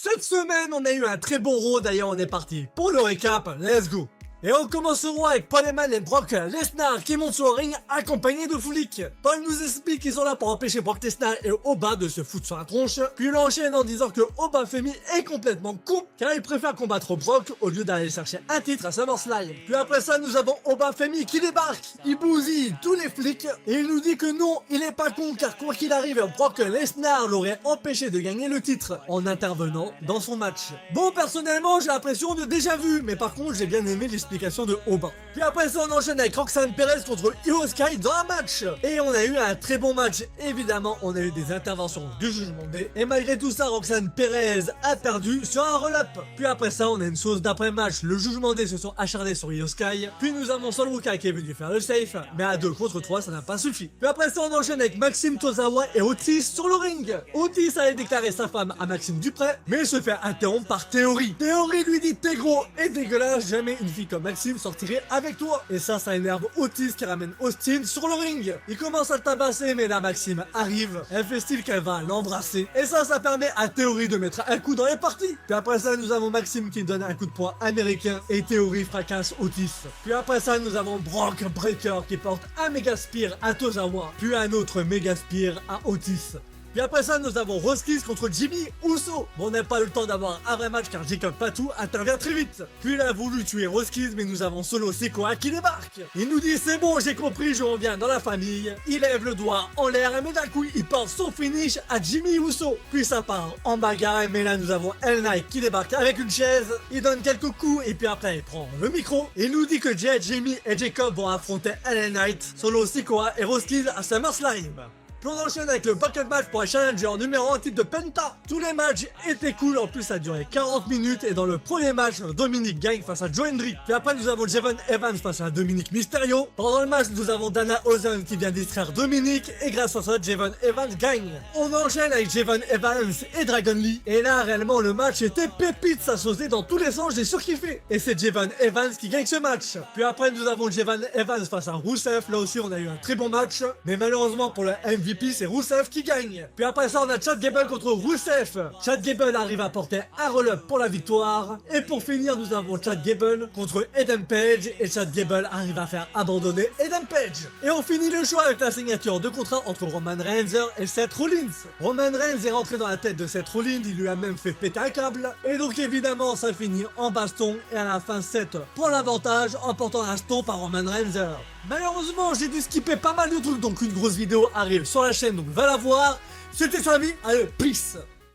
Cette semaine, on a eu un très bon Raw, d'ailleurs on est parti. Pour le récap, let's go. Et on commencera avec Paul Heyman et Brock Lesnar qui montent sur le ring accompagnés de Flick. Paul nous explique qu'ils sont là pour empêcher Brock Lesnar et Oba de se foutre sur la tronche, puis il enchaîne en disant que Oba Femi est complètement con car il préfère combattre Brock au lieu d'aller chercher un titre à SummerSlam. Puis après ça, nous avons Oba Femi qui débarque, il bousille tous les flics et il nous dit que non, il est pas con car quoi qu'il arrive, Brock Lesnar l'aurait empêché de gagner le titre en intervenant dans son match. Bon, personnellement, j'ai l'impression de déjà vu, mais par contre, j'ai bien aimé l'explication de Oba. Puis après ça, on enchaîne avec Roxanne Perez contre Io Sky dans un match. Et on a eu un très bon match. Évidemment, on a eu des interventions du Jugement Day. Et malgré tout ça, Roxanne Perez a perdu sur un roll-up. Puis après ça, on a une chose d'après-match. Le Jugement Day se sont acharnés sur Io Sky. Puis nous avons Sol Ruka qui est venu faire le safe. Mais à 2 contre 3, ça n'a pas suffi. Puis après ça, on enchaîne avec Maxime Tozawa et Otis sur le ring. Otis allait déclarer sa femme à Maxime Dupret, mais il se fait interrompre par Théorie. Théorie lui dit: t'es gros et dégueulasse, jamais une fille comme Maxime sortirait avec toi. Et ça énerve Otis qui ramène Austin sur le ring. Il commence à le tabasser, mais là Maxime arrive. Elle fait style qu'elle va l'embrasser. Et ça permet à Théorie de mettre un coup dans les parties. Puis après ça, nous avons Maxime qui donne un coup de poing américain et Théorie fracasse Otis. Puis après ça, nous avons Brock Breaker qui porte un méga spear à Tozawa, puis un autre méga spear à Otis. Puis après ça, nous avons Roskis contre Jimmy Uso. Bon, on n'a pas eu le temps d'avoir un vrai match car Jacob Patou intervient très vite. Puis il a voulu tuer Roskis, mais nous avons Solo Sikoa qui débarque. Il nous dit: c'est bon, j'ai compris, je reviens dans la famille. Il lève le doigt en l'air, mais d'un coup, il porte son finish à Jimmy Uso. Puis ça part en bagarre, mais là, nous avons El Knight qui débarque avec une chaise. Il donne quelques coups et puis après, il prend le micro. Il nous dit que Jay, Jimmy et Jacob vont affronter El Knight, Solo Sikoa et Roskis à SummerSlam. Puis on enchaîne avec le bucket match pour un challenger numéro 1 type de Penta. Tous les matchs étaient cool, en plus ça a duré 40 minutes et dans le premier match, Dominic gagne face à Joe Hendry. Puis après nous avons Javon Evans face à Dominic Mysterio. Pendant le match nous avons Dana Ozen qui vient distraire Dominic et grâce à ça Javon Evans gagne. On enchaîne avec Javon Evans et Dragon Lee. Et là réellement le match était pépite, ça sautait dans tous les sens, j'ai surkiffé. Et c'est Javon Evans qui gagne ce match. Puis après nous avons Javon Evans face à Rusev, là aussi on a eu un très bon match. Mais malheureusement pour le MVP c'est Rusev qui gagne. Puis après ça on a Chad Gable contre Rusev. Chad Gable arrive à porter un roll-up pour la victoire. Et pour finir nous avons Chad Gable contre Adam Page. Et Chad Gable arrive à faire abandonner Adam Page. Et on finit le show avec la signature de contrat entre Roman Reigns et Seth Rollins. Roman Reigns est rentré dans la tête de Seth Rollins, il lui a même fait péter un câble. Et donc évidemment ça finit en baston. Et à la fin Seth prend l'avantage en portant un stomp par Roman Reigns. Malheureusement j'ai dû skipper pas mal de trucs, donc une grosse vidéo arrive sur la chaîne, donc va la voir. C'était Samy, allez, peace.